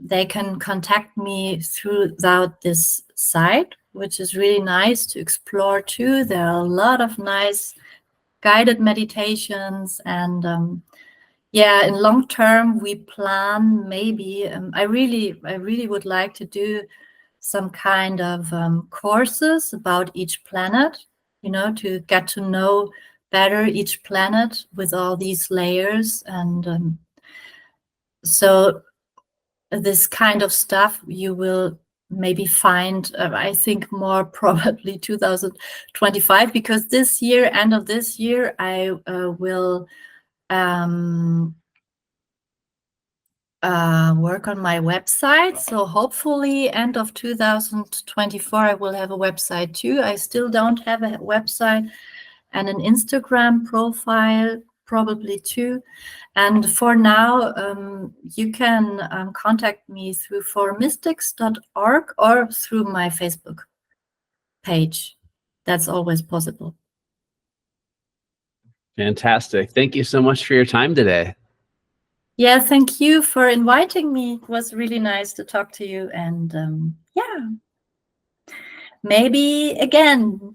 they can contact me throughout this site, which is really nice to explore too. There are a lot of nice guided meditations, and in long term we plan maybe I really would like to do some kind of courses about each planet, to get to know better each planet with all these layers. And so this kind of stuff you will maybe find, I think, more probably 2025, because this year, end of this year, I will work on my website. So hopefully end of 2024, I will have a website too. I still don't have a website, and an Instagram profile probably too. And for now, you can contact me through formystics.org or through my Facebook page. That's always possible. Fantastic. Thank you so much for your time today. Yeah, thank you for inviting me. It was really nice to talk to you. And yeah, maybe again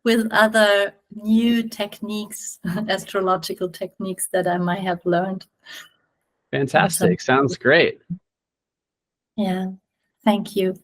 with other new techniques, astrological techniques that I might have learned. Fantastic. Sounds great. Yeah, thank you.